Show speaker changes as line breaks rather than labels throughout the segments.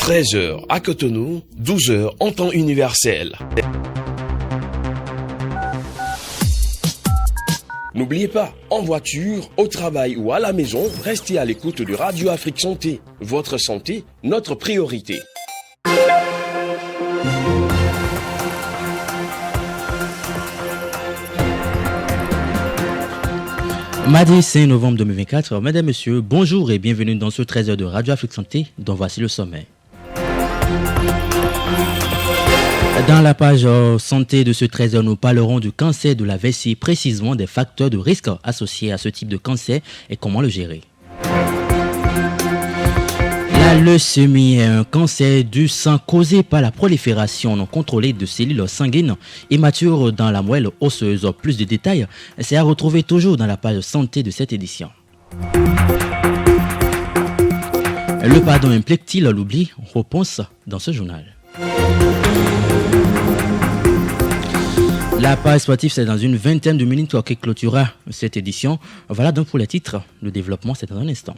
13h à Cotonou, 12h en temps universel. N'oubliez pas, en voiture, au travail ou à la maison, restez à l'écoute de Radio Afrique Santé. Votre santé, notre priorité.
Mardi 5 novembre 2024, mesdames, messieurs, bonjour et bienvenue dans ce 13h de Radio Afrique Santé, dont voici le sommet. Dans la page santé de ce 13h, nous parlerons du cancer de la vessie, précisément des facteurs de risque associés à ce type de cancer et comment le gérer. La leucémie est un cancer du sang causé par la prolifération non contrôlée de cellules sanguines immatures dans la moelle osseuse. Plus de détails, c'est à retrouver toujours dans la page santé de cette édition. Le pardon implique-t-il l'oubli? Réponse dans ce journal. La page sportive, c'est dans une vingtaine de minutes qui clôturera cette édition. Voilà donc pour les titres. Le développement, c'est dans un instant.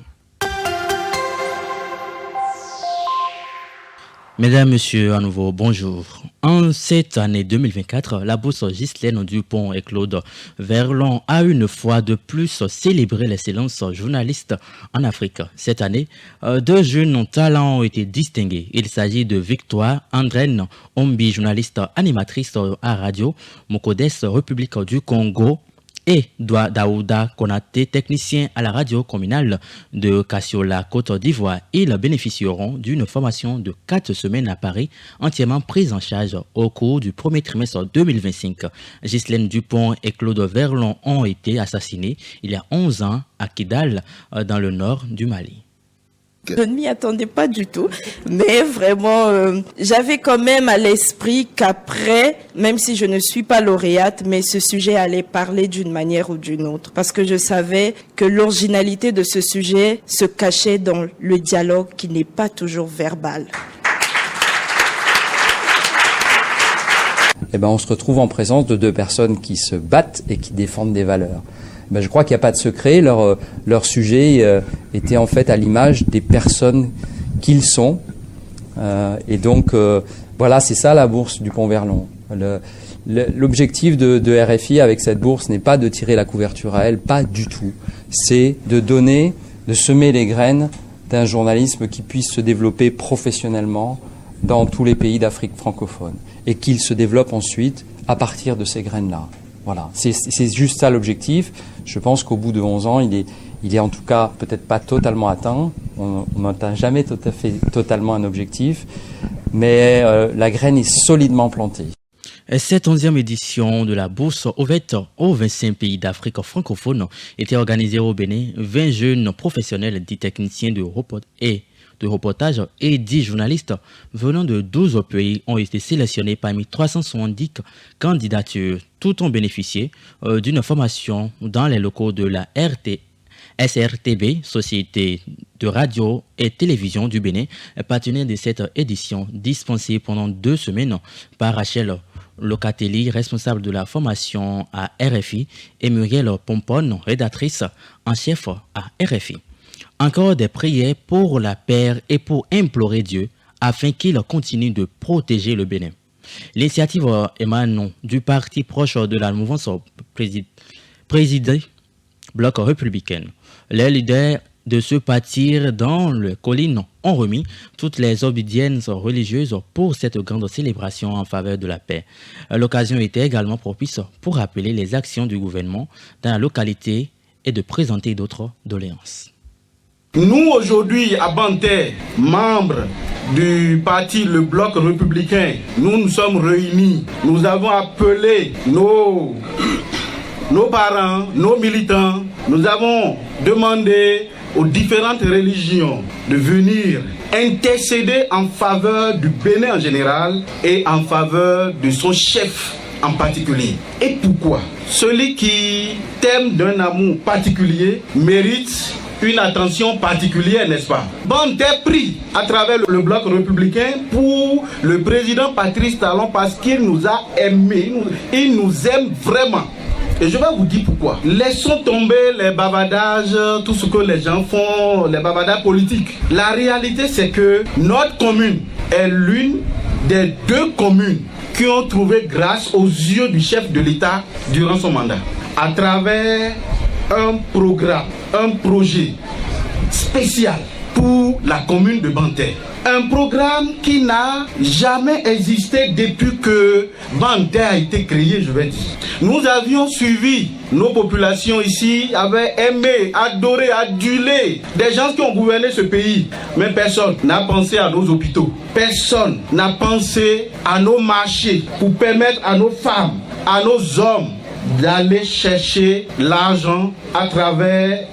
Mesdames, Messieurs, à nouveau, bonjour. En cette année 2024, la bourse Ghislaine Dupont et Claude Verlon a une fois de plus célébré l'excellence journaliste en Afrique. Cette année, deux jeunes talents ont été distingués. Il s'agit de Victoire Andrène Ombi, journaliste animatrice à radio, Mokodes, République du Congo, et Daouda Konaté, technicien à la radio communale de Kassiola, Côte d'Ivoire. Ils bénéficieront d'une formation de 4 semaines à Paris, entièrement prise en charge au cours du premier trimestre 2025. Ghislaine Dupont et Claude Verlon ont été assassinés il y a 11 ans à Kidal, dans le nord du Mali.
Je ne m'y attendais pas du tout, mais vraiment, j'avais quand même à l'esprit qu'après, même si je ne suis pas lauréate, mais ce sujet allait parler d'une manière ou d'une autre, parce que je savais que l'originalité de ce sujet se cachait dans le dialogue qui n'est pas toujours verbal.
On se retrouve en présence de deux personnes qui se battent et qui défendent des valeurs. Je crois qu'il n'y a pas de secret. Leur sujet était en fait à l'image des personnes qu'ils sont. Et donc, voilà, c'est ça la bourse Dupont-Verlon. L'objectif de RFI avec cette bourse n'est pas de tirer la couverture à elle, pas du tout. C'est de semer les graines d'un journalisme qui puisse se développer professionnellement dans tous les pays d'Afrique francophone. Et qu'il se développe ensuite à partir de ces graines-là. Voilà, c'est juste ça l'objectif. Je pense qu'au bout de 11 ans, il est en tout cas peut-être pas totalement atteint. On n'atteint jamais totalement un objectif, mais la graine est solidement plantée.
Cette 11e édition de la bourse ouverte aux 25 pays d'Afrique francophone était organisée au Bénin. 20 jeunes professionnels, 10 techniciens de reportage et 10 journalistes venant de 12 pays ont été sélectionnés parmi 370 candidatures. Tous ont bénéficié d'une formation dans les locaux de la SRTB, Société de radio et télévision du Bénin, partenaire de cette édition, dispensée pendant 2 semaines par Rachel Locatelli, responsable de la formation à RFI, et Muriel Pompon, rédactrice en chef à RFI. Encore des prières pour la paix et pour implorer Dieu afin qu'il continue de protéger le Bénin. L'initiative émane du parti proche de la mouvance présidée Bloc républicain. Les leaders de ce parti dans les collines ont remis toutes les obédiences religieuses pour cette grande célébration en faveur de la paix. L'occasion était également propice pour rappeler les actions du gouvernement dans la localité et de présenter d'autres doléances.
Nous, aujourd'hui, à Banté, membres du parti Le Bloc républicain, nous sommes réunis. Nous avons appelé nos parents, nos militants. Nous avons demandé aux différentes religions de venir intercéder en faveur du Bénin en général et en faveur de son chef en particulier. Et pourquoi? Celui qui t'aime d'un amour particulier mérite une attention particulière, n'est-ce pas? Banté pris à travers le Bloc républicain pour le président Patrice Talon parce qu'il nous a aimés, il nous aime vraiment. Et je vais vous dire pourquoi. Laissons tomber les bavardages, tout ce que les gens font, les bavardages politiques. La réalité, c'est que notre commune est l'une des 2 communes qui ont trouvé grâce aux yeux du chef de l'État durant son mandat. À travers un programme, un projet spécial pour la commune de Banter. Un programme qui n'a jamais existé depuis que Banter a été créé, je vais dire. Nous avions suivi, nos populations ici avaient aimé, adoré, adulé des gens qui ont gouverné ce pays. Mais personne n'a pensé à nos hôpitaux. Personne n'a pensé à nos marchés pour permettre à nos femmes, à nos hommes d'aller chercher l'argent à travers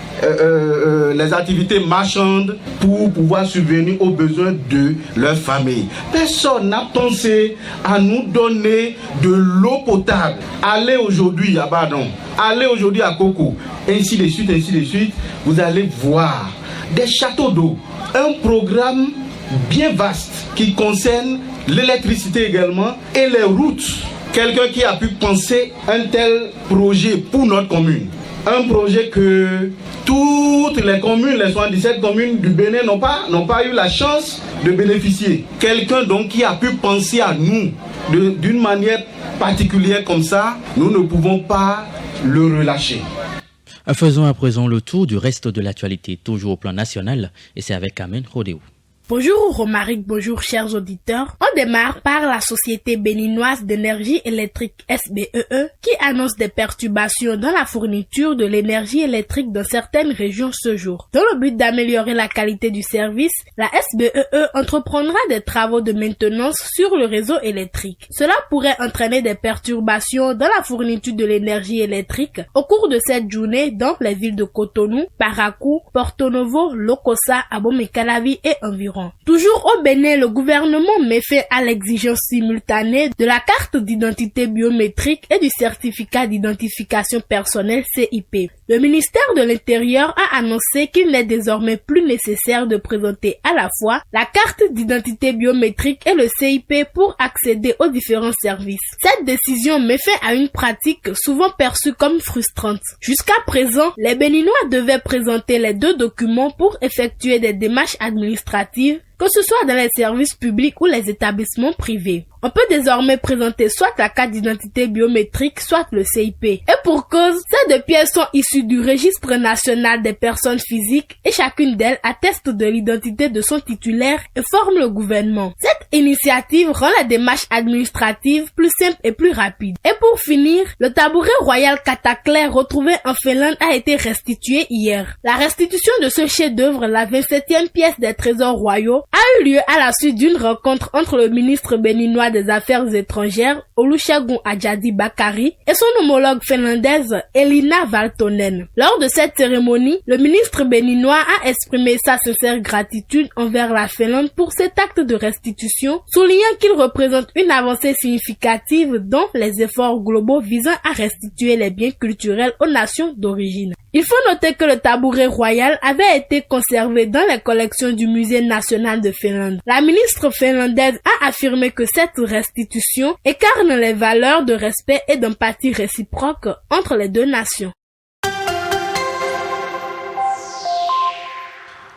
les activités marchandes pour pouvoir subvenir aux besoins de leur famille. Personne n'a pensé à nous donner de l'eau potable. Allez aujourd'hui à Badon, allez aujourd'hui à Koko, ainsi de suite, ainsi de suite. Vous allez voir des châteaux d'eau, un programme bien vaste qui concerne l'électricité également et les routes. Quelqu'un qui a pu penser un tel projet pour notre commune. Un projet que toutes les communes, les 77 communes du Bénin n'ont pas eu la chance de bénéficier. Quelqu'un donc qui a pu penser à nous d'une manière particulière comme ça, nous ne pouvons pas le relâcher.
Faisons à présent le tour du reste de l'actualité, toujours au plan national, et c'est avec Amen Rodéo.
Bonjour Romaric, bonjour chers auditeurs. On démarre par la Société béninoise d'énergie électrique SBEE qui annonce des perturbations dans la fourniture de l'énergie électrique dans certaines régions ce jour. Dans le but d'améliorer la qualité du service, la SBEE entreprendra des travaux de maintenance sur le réseau électrique. Cela pourrait entraîner des perturbations dans la fourniture de l'énergie électrique au cours de cette journée dans les villes de Cotonou, Parakou, Porto Novo, Lokossa, Abomey-Calavi et environ. Toujours au Bénin, le gouvernement met fin à l'exigence simultanée de la carte d'identité biométrique et du certificat d'identification personnelle CIP. Le ministère de l'Intérieur a annoncé qu'il n'est désormais plus nécessaire de présenter à la fois la carte d'identité biométrique et le CIP pour accéder aux différents services. Cette décision met fin à une pratique souvent perçue comme frustrante. Jusqu'à présent, les Béninois devaient présenter les 2 documents pour effectuer des démarches administratives, que ce soit dans les services publics ou les établissements privés. On peut désormais présenter soit la carte d'identité biométrique, soit le CIP. Et pour cause, ces 2 pièces sont issues du registre national des personnes physiques et chacune d'elles atteste de l'identité de son titulaire et forme le gouvernement. Cette initiative rend la démarche administrative plus simple et plus rapide. Et pour finir, le tabouret royal Cataclair retrouvé en Finlande a été restitué hier. La restitution de ce chef-d'œuvre, la 27e pièce des trésors royaux, a eu lieu à la suite d'une rencontre entre le ministre béninois des Affaires étrangères, Olusegun Adjadi Bakari, et son homologue finlandaise, Elina Valtonen. Lors de cette cérémonie, le ministre béninois a exprimé sa sincère gratitude envers la Finlande pour cet acte de restitution, soulignant qu'il représente une avancée significative dans les efforts globaux visant à restituer les biens culturels aux nations d'origine. Il faut noter que le tabouret royal avait été conservé dans les collections du Musée national de Finlande. La ministre finlandaise a affirmé que cette restitution incarne les valeurs de respect et d'empathie réciproque entre les 2 nations.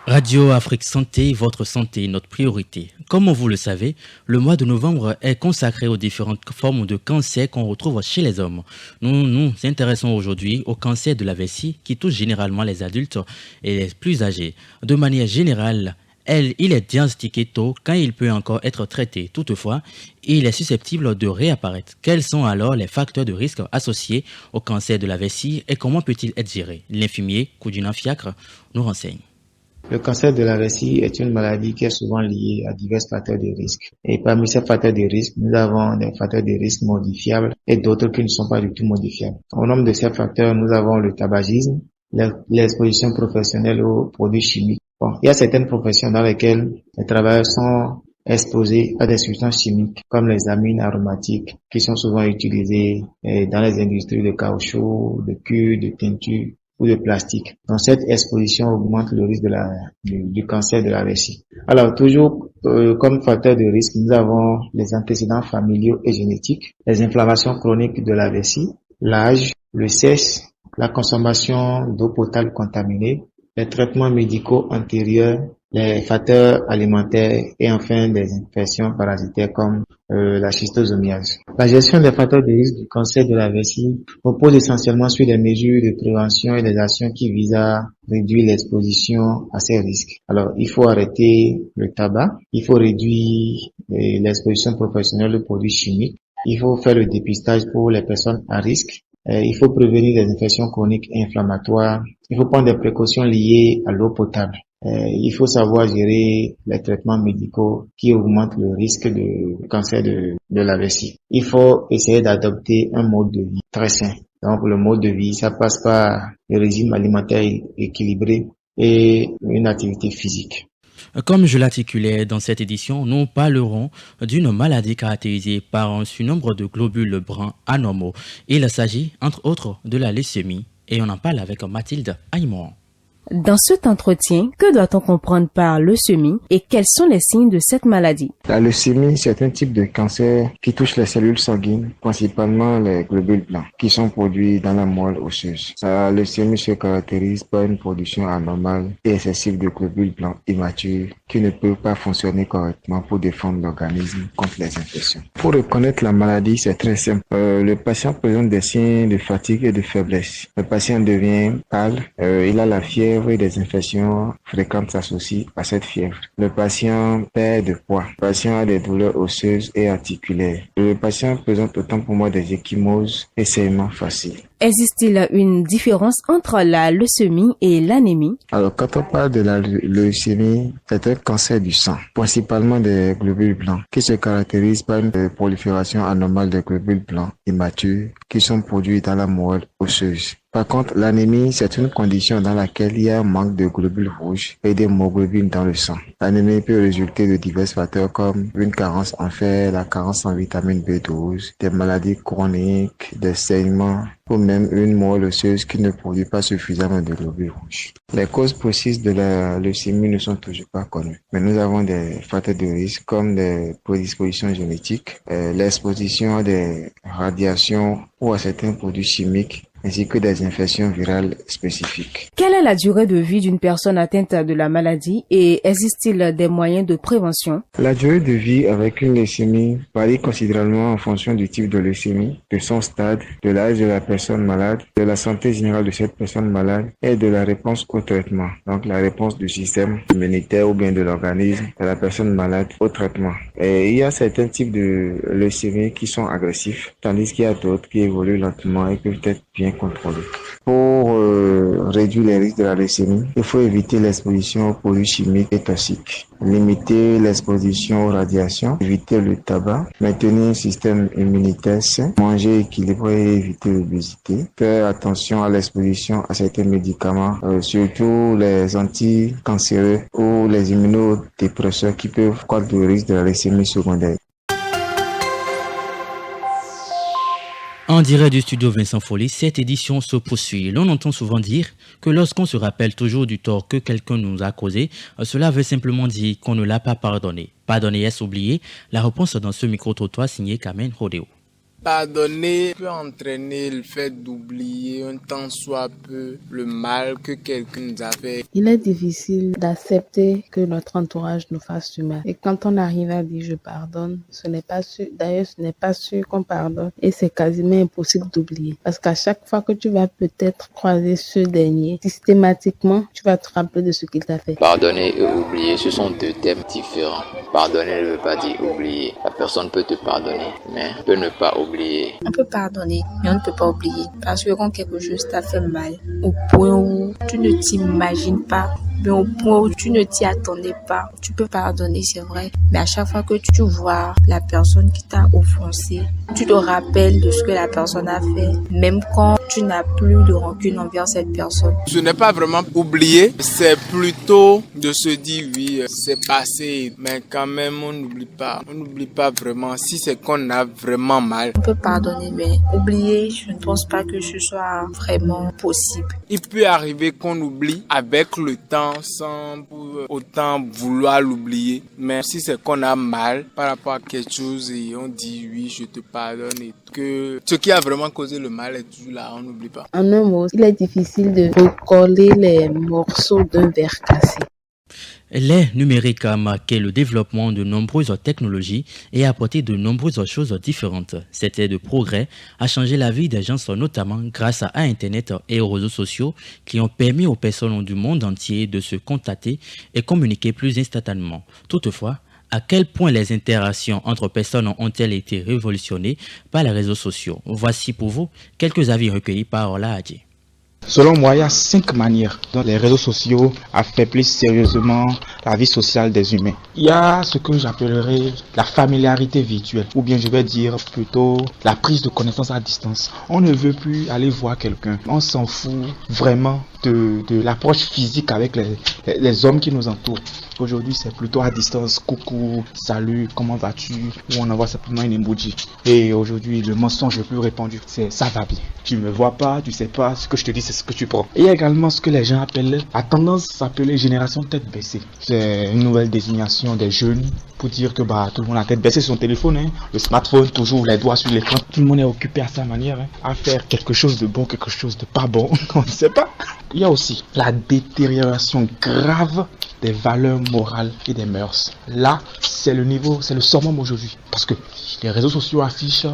Radio Afrique Santé, votre santé, notre priorité. Comme vous le savez, le mois de novembre est consacré aux différentes formes de cancer qu'on retrouve chez les hommes. Nous nous intéressons aujourd'hui au cancer de la vessie qui touche généralement les adultes et les plus âgés. De manière générale, il est diagnostiqué tôt quand il peut encore être traité. Toutefois, il est susceptible de réapparaître. Quels sont alors les facteurs de risque associés au cancer de la vessie et comment peut-il être géré? L'infirmier Koudjina Fiacre nous renseigne.
Le cancer de la vessie est une maladie qui est souvent liée à divers facteurs de risque. Et parmi ces facteurs de risque, nous avons des facteurs de risque modifiables et d'autres qui ne sont pas du tout modifiables. Au nombre de ces facteurs, nous avons le tabagisme, l'exposition professionnelle aux produits chimiques. Il y a certaines professions dans lesquelles les travailleurs sont exposés à des substances chimiques comme les amines aromatiques qui sont souvent utilisées dans les industries de caoutchouc, de cuir, de teinture ou de plastique. Donc cette exposition augmente le risque du cancer de la vessie. Alors toujours comme facteur de risque, nous avons les antécédents familiaux et génétiques, les inflammations chroniques de la vessie, l'âge, le sexe, la consommation d'eau potable contaminée, les traitements médicaux antérieurs, les facteurs alimentaires et enfin des infections parasitaires comme la schistosomiase. La gestion des facteurs de risque du cancer de la vessie repose essentiellement sur des mesures de prévention et des actions qui visent à réduire l'exposition à ces risques. Alors, il faut arrêter le tabac, il faut réduire l'exposition professionnelle aux produits chimiques, il faut faire le dépistage pour les personnes à risque. Il faut prévenir des infections chroniques et inflammatoires. Il faut prendre des précautions liées à l'eau potable. Il faut savoir gérer les traitements médicaux qui augmentent le risque de cancer de la vessie. Il faut essayer d'adopter un mode de vie très sain. Donc le mode de vie, ça passe par le régime alimentaire équilibré et une activité physique.
Comme je l'articulais dans cette édition, nous parlerons d'une maladie caractérisée par un surnombre de globules bruns anormaux. Il s'agit, entre autres, de la leucémie. Et on en parle avec Mathilde Aymon.
Dans cet entretien, que doit-on comprendre par leucémie et quels sont les signes de cette maladie?
La leucémie, c'est un type de cancer qui touche les cellules sanguines, principalement les globules blancs, qui sont produits dans la moelle osseuse. La leucémie se caractérise par une production anormale et excessive de globules blancs immatures qui ne peuvent pas fonctionner correctement pour défendre l'organisme contre les infections. Pour reconnaître la maladie, c'est très simple. Le patient présente des signes de fatigue et de faiblesse. Le patient devient pâle, il a la fièvre et des infections fréquentes s'associent à cette fièvre. Le patient perd de poids. Le patient a des douleurs osseuses et articulaires. Le patient présente autant pour moi des ecchymoses et saignements faciles.
Existe-t-il une différence entre la leucémie et l'anémie?
Alors, quand on parle de la leucémie, c'est un cancer du sang, principalement des globules blancs, qui se caractérise par une prolifération anormale des globules blancs immatures qui sont produits dans la moelle osseuse. Par contre, l'anémie, c'est une condition dans laquelle il y a un manque de globules rouges et d'hémoglobine dans le sang. L'anémie peut résulter de divers facteurs comme une carence en fer, la carence en vitamine B12, des maladies chroniques, des saignements ou même une moelle osseuse qui ne produit pas suffisamment de globules rouges. Les causes précises de la leucémie ne sont toujours pas connues, mais nous avons des facteurs de risque comme des prédispositions génétiques, l'exposition à des radiations ou à certains produits chimiques, ainsi que des infections virales spécifiques.
Quelle est la durée de vie d'une personne atteinte de la maladie et existe-t-il des moyens de prévention?
La durée de vie avec une leucémie varie considérablement en fonction du type de leucémie, de son stade, de l'âge de la personne malade, de la santé générale de cette personne malade et de la réponse au traitement. Donc la réponse du système immunitaire ou bien de l'organisme de la personne malade au traitement. Et il y a certains types de leucémie qui sont agressifs, tandis qu'il y a d'autres qui évoluent lentement et peuvent être bien contrôlés. Pour réduire les risques de la leucémie, il faut éviter l'exposition aux produits chimiques et toxiques, limiter l'exposition aux radiations, éviter le tabac, maintenir un système immunitaire sain, manger équilibré et éviter l'obésité, faire attention à l'exposition à certains médicaments, surtout les anticancéreux ou les immunodépresseurs qui peuvent accroître le risque de la leucémie secondaire.
En direct du studio Vincent Folly, cette édition se poursuit. L'on entend souvent dire que lorsqu'on se rappelle toujours du tort que quelqu'un nous a causé, cela veut simplement dire qu'on ne l'a pas pardonné. Pardonner est oublier? La réponse dans ce micro-trottoir signé Carmen Rodeo.
Pardonner peut entraîner le fait d'oublier un tant soit peu le mal que quelqu'un nous a fait.
Il est difficile d'accepter que notre entourage nous fasse du mal. Et quand on arrive à dire je pardonne, ce n'est pas sûr qu'on pardonne. Et c'est quasiment impossible d'oublier. Parce qu'à chaque fois que tu vas peut-être croiser ce dernier, systématiquement, tu vas te rappeler de ce qu'il t'a fait.
Pardonner et oublier, ce sont deux thèmes différents. Pardonner ne veut pas dire oublier. La personne peut te pardonner, mais peut ne pas oublier.
On peut pardonner, mais on ne peut pas oublier. Parce que quand quelque chose t'a fait mal, au point où tu ne t'imagines pas, mais au point où tu ne t'y attendais pas, tu peux pardonner, c'est vrai. Mais à chaque fois que tu vois la personne qui t'a offensé, tu te rappelles de ce que la personne a fait, même quand tu n'as plus de rancune envers cette personne.
Ce n'est pas vraiment oublier, c'est plutôt de se dire oui, c'est passé, mais quand même on n'oublie pas. On n'oublie pas vraiment si c'est qu'on a vraiment mal.
On peut pardonner, mais oublier, je ne pense pas que ce soit vraiment possible.
Il peut arriver qu'on oublie avec le temps. temps sans pour autant vouloir l'oublier. Mais si c'est qu'on a mal par rapport à quelque chose et on dit oui, je te pardonne et que ce qui a vraiment causé le mal est toujours là, on n'oublie pas.
En un mot, il est difficile de recoller les morceaux d'un verre cassé.
L'ère numérique a marqué le développement de nombreuses technologies et a apporté de nombreuses choses différentes. Cette ère de progrès a changé la vie des gens, notamment grâce à Internet et aux réseaux sociaux qui ont permis aux personnes du monde entier de se contacter et communiquer plus instantanément. Toutefois, à quel point les interactions entre personnes ont-elles été révolutionnées par les réseaux sociaux? Voici pour vous quelques avis recueillis par Ola Adji.
Selon moi, il y a 5 manières dont les réseaux sociaux affaiblissent sérieusement la vie sociale des humains. Il y a ce que j'appellerais la familiarité virtuelle, ou bien je vais dire plutôt la prise de connaissance à distance. On ne veut plus aller voir quelqu'un, on s'en fout vraiment de l'approche physique avec les hommes qui nous entourent. Aujourd'hui, c'est plutôt à distance, coucou, salut, comment vas-tu, ou on envoie simplement une emoji. Et aujourd'hui, le mensonge le plus répandu, c'est ça va bien. Tu ne me vois pas, tu sais pas, ce que je te dis, c'est ce que tu prends. Et il y a également ce que les gens appellent, à tendance s'appeler génération tête baissée. C'est une nouvelle désignation des jeunes pour dire que tout le monde a la tête baissée sur son téléphone, le smartphone, toujours les doigts sur l'écran. Tout le monde est occupé à sa manière, à faire quelque chose de bon, quelque chose de pas bon, on ne sait pas. Il y a aussi la détérioration grave des valeurs morales et des mœurs. Là, c'est le summum aujourd'hui. Parce que les réseaux sociaux affichent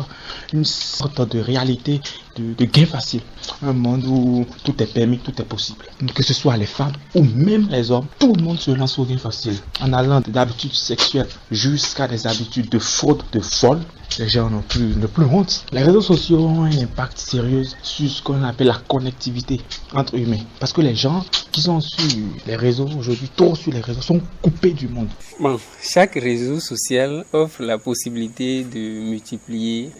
une sorte de réalité de gain facile. Un monde où tout est permis, tout est possible. Que ce soit les femmes ou même les hommes, tout le monde se lance au gain facile. En allant d'habitudes sexuelles jusqu'à des habitudes de fraude, de folle, les gens n'ont plus honte. Les réseaux sociaux ont un impact sérieux sur ce qu'on appelle la connectivité entre humains. Parce que les gens qui sont sur les réseaux aujourd'hui, trop sur les réseaux, sont coupés du monde.
Bon, chaque réseau social offre la possibilité de multiplier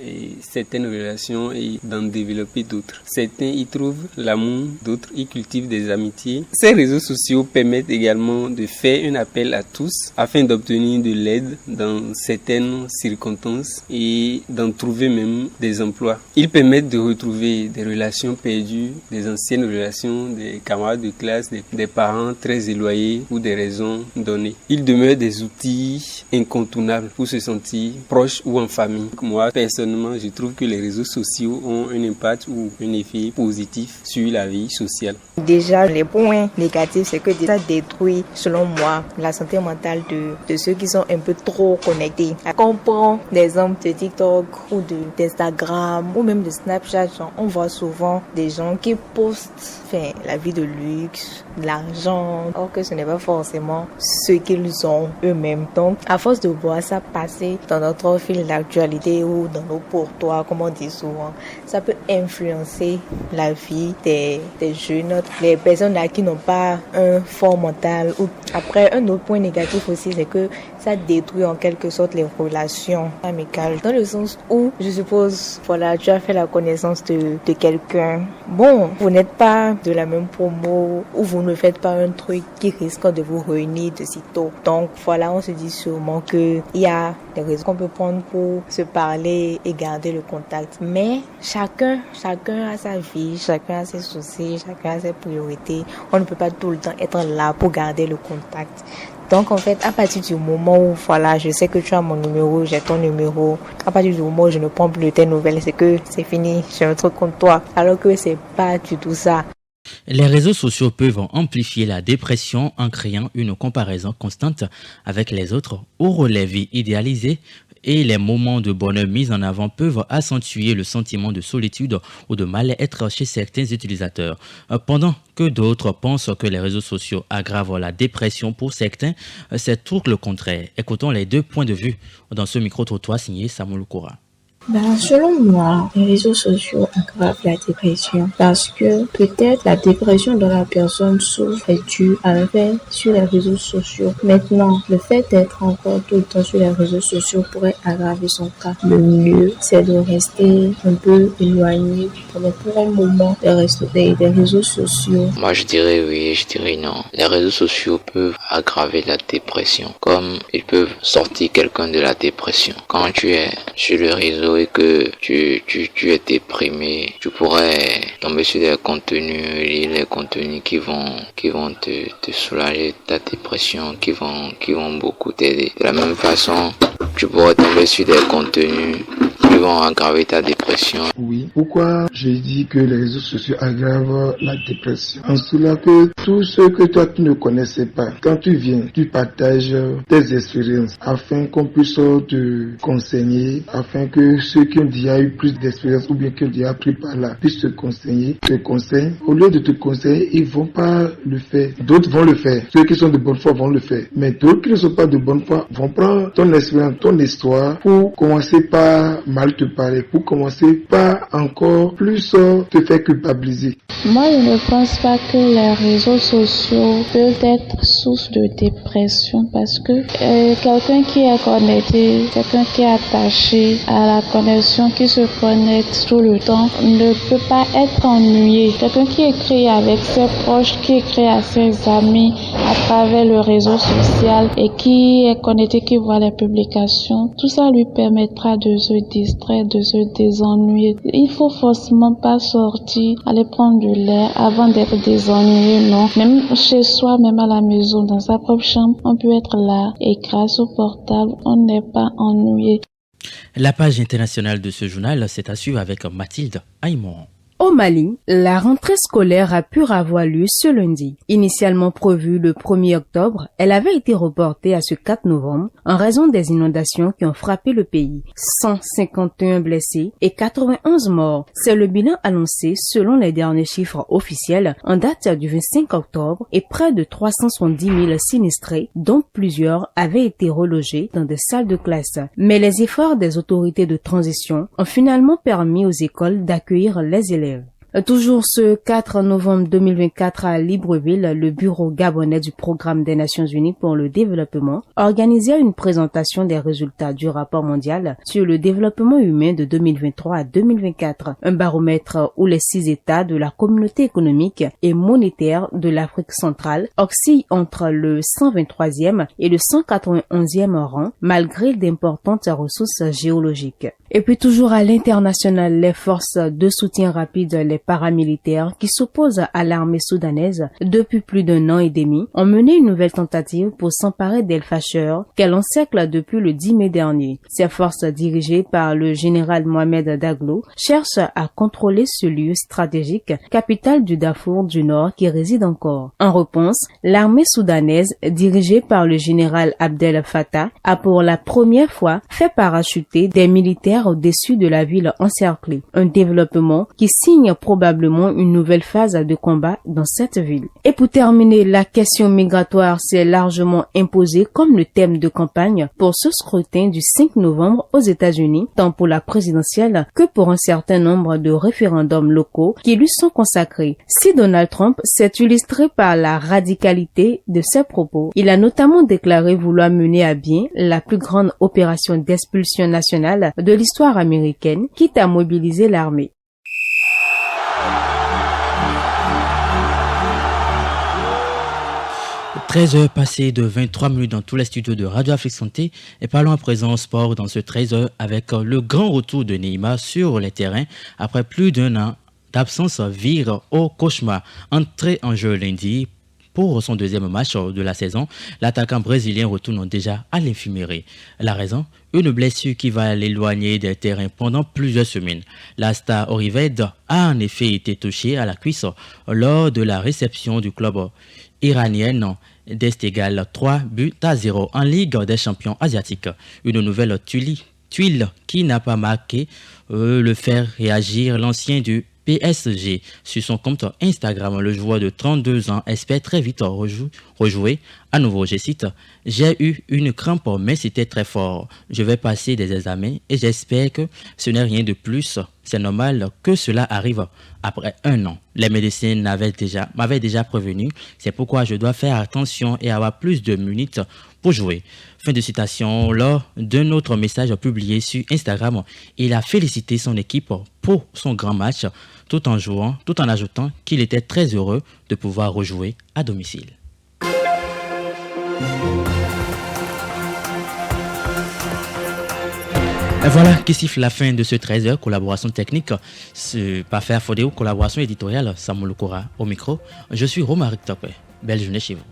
certaines relations et d'en développer d'autres. Certains y trouvent l'amour, d'autres y cultivent des amitiés. Ces réseaux sociaux permettent également de faire un appel à tous afin d'obtenir de l'aide dans certaines circonstances et d'en trouver même des emplois. Ils permettent de retrouver des relations perdues, des anciennes relations, des camarades de classe, des parents très éloignés pour des raisons données. Ils demeurent des outils incontournables pour se sentir proche ou en famille. Moi, personnellement, je trouve que les réseaux sociaux ont un impact ou un effet positif sur la vie sociale.
Déjà, les points négatifs, c'est que ça détruit, selon moi, la santé mentale de ceux qui sont un peu trop connectés. Quand on prend des exemples de TikTok ou d'Instagram ou même de Snapchat, on voit souvent des gens qui postent la vie de luxe, l'argent, or que ce n'est pas forcément ce qu'ils ont eux-mêmes. Donc, à force de voir ça passer dans notre fil d'actualité ou dans nos pourtours, comme on dit souvent, ça peut influencer la vie des jeunes, les personnes là qui n'ont pas un fort mental. Après, un autre point négatif aussi, c'est que ça détruit en quelque sorte les relations amicales. Dans le sens où, je suppose, tu as fait la connaissance de quelqu'un. Bon, vous n'êtes pas de la même promo ou vous ne faites pas un truc qui risque de vous réunir de sitôt. Donc on se dit sûrement qu'il y a des raisons qu'on peut prendre pour se parler et garder le contact. Mais chacun a sa vie, chacun a ses soucis, chacun a ses priorités. On ne peut pas tout le temps être là pour garder le contact. Donc en fait, à partir du moment où je sais que tu as mon numéro, j'ai ton numéro, à partir du moment où je ne prends plus de tes nouvelles, c'est que c'est fini, j'ai un truc contre toi. Alors que c'est pas du tout ça.
Les réseaux sociaux peuvent amplifier la dépression en créant une comparaison constante avec les autres ou les vies idéalisées et les moments de bonheur mis en avant peuvent accentuer le sentiment de solitude ou de mal-être chez certains utilisateurs. Pendant que d'autres pensent que les réseaux sociaux aggravent la dépression pour certains, c'est tout le contraire. Écoutons les deux points de vue dans ce micro-trottoir signé Samuel Koura.
Selon moi, les réseaux sociaux aggravent la dépression parce que peut-être la dépression dont la personne souffre est due à un fait sur les réseaux sociaux. Maintenant, le fait d'être encore tout le temps sur les réseaux sociaux pourrait aggraver son cas. Le mieux, c'est de rester un peu éloigné pour un moment des réseaux sociaux.
Moi, je dirais oui, je dirais non. Les réseaux sociaux peuvent aggraver la dépression, comme ils peuvent sortir quelqu'un de la dépression. Quand tu es sur le réseau, trouver que tu es déprimé, tu pourrais tomber sur des contenus, lire les contenus qui vont te soulager ta dépression, qui vont beaucoup t'aider. De la même façon, tu pourrais tomber sur des contenus qui vont aggraver ta dépression.
Oui, pourquoi je dis que les réseaux sociaux aggravent la dépression? En cela que tout ce que toi tu ne connaissais pas, quand tu viens, tu partages tes expériences afin qu'on puisse te conseiller, afin que ceux qui ont déjà eu plus d'expérience ou bien qui ont déjà appris par là puissent te conseiller, te conseillent. Au lieu de te conseiller, ils vont pas le faire. D'autres vont le faire. Ceux qui sont de bonne foi vont le faire. Mais d'autres qui ne sont pas de bonne foi vont prendre ton expérience, ton histoire pour commencer par mal te parler, pour commencer par encore plus te faire culpabiliser.
Moi, je ne pense pas que les réseaux sociaux peuvent être source de dépression parce que quelqu'un qui est connecté, quelqu'un qui est attaché à la connexion, qui se connecte tout le temps, ne peut pas être ennuyé. Quelqu'un qui écrit avec ses proches, qui écrit à ses amis à travers le réseau social et qui est connecté, qui voit les publications, tout ça lui permettra de se distraire, de se désennuyer. Il faut forcément pas sortir, aller prendre de l'air avant d'être désennuyé, non. Même chez soi, même à la maison, dans sa propre chambre, on peut être là et grâce au portable, on n'est pas ennuyé.
La page internationale de ce journal, c'est à suivre avec Mathilde Aymon.
Au Mali, la rentrée scolaire a pu avoir lieu ce lundi. Initialement prévue le 1er octobre, elle avait été reportée à ce 4 novembre en raison des inondations qui ont frappé le pays. 151 blessés et 91 morts. C'est le bilan annoncé selon les derniers chiffres officiels en date du 25 octobre et près de 370 000 sinistrés, dont plusieurs avaient été relogés dans des salles de classe. Mais les efforts des autorités de transition ont finalement permis aux écoles d'accueillir les élèves. Toujours ce 4 novembre 2024 à Libreville, le bureau gabonais du Programme des Nations Unies pour le développement organisait une présentation des résultats du rapport mondial sur le développement humain de 2023 à 2024, un baromètre où les 6 États de la communauté économique et monétaire de l'Afrique centrale oscillent entre le 123e et le 191e rang, malgré d'importantes ressources géologiques. Et puis toujours à l'international, les forces de soutien rapide, les paramilitaires qui s'opposent à l'armée soudanaise depuis plus d'1 an et demi, ont mené une nouvelle tentative pour s'emparer d'El Fasher qu'elle encercle depuis le 10 mai dernier. Ces forces dirigées par le général Mohamed Daglo cherchent à contrôler ce lieu stratégique, capitale du Darfour du Nord qui réside encore. En réponse, l'armée soudanaise dirigée par le général Abdel Fattah a pour la première fois fait parachuter des militaires au-dessus de la ville encerclée. Un développement qui signe probablement une nouvelle phase de combat dans cette ville. Et pour terminer, la question migratoire s'est largement imposée comme le thème de campagne pour ce scrutin du 5 novembre aux États-Unis, tant pour la présidentielle que pour un certain nombre de référendums locaux qui lui sont consacrés. Si Donald Trump s'est illustré par la radicalité de ses propos, il a notamment déclaré vouloir mener à bien la plus grande opération d'expulsion nationale de l'histoire américaine, quitte à mobiliser l'armée.
13h passées de 23 minutes dans tous les studios de Radio Afrique Santé et parlons à présent sport dans ce 13h avec le grand retour de Neymar sur les terrains après plus d'1 an d'absence vire au cauchemar. Entré en jeu lundi pour son deuxième match de la saison, l'attaquant brésilien retourne déjà à l'infirmerie. La raison, une blessure qui va l'éloigner des terrains pendant plusieurs semaines. La star Orived a en effet été touchée à la cuisse lors de la réception du club iranien d'Est égal 3-0 en Ligue des champions asiatiques. Une nouvelle tuile qui n'a pas marqué le faire réagir l'ancien du PSG. Sur son compte Instagram, le joueur de 32 ans espère très vite rejouer. À nouveau, je cite, « J'ai eu une crampe, mais c'était très fort. Je vais passer des examens et j'espère que ce n'est rien de plus. C'est normal que cela arrive après 1 an. Les médecins m'avaient déjà prévenu. C'est pourquoi je dois faire attention et avoir plus de minutes pour jouer. » Fin de citation. Lors d'un autre message publié sur Instagram, il a félicité son équipe pour son grand match tout en ajoutant qu'il était très heureux de pouvoir rejouer à domicile. Et voilà qui siffle la fin de ce 13h, collaboration technique, Parfait Fodéo, collaboration éditoriale, Samuel Kora au micro. Je suis Romaric Topé. Belle journée chez vous.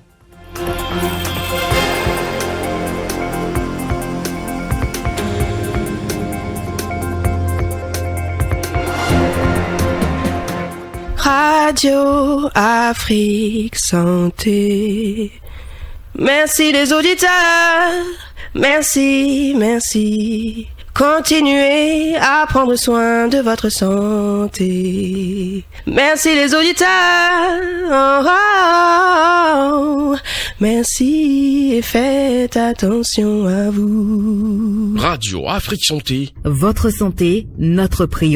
Radio Afrique Santé. Merci les auditeurs. Merci. Continuez à prendre soin de votre santé. Merci les auditeurs. Merci et faites attention à vous.
Radio Afrique Santé.
Votre santé, notre priorité.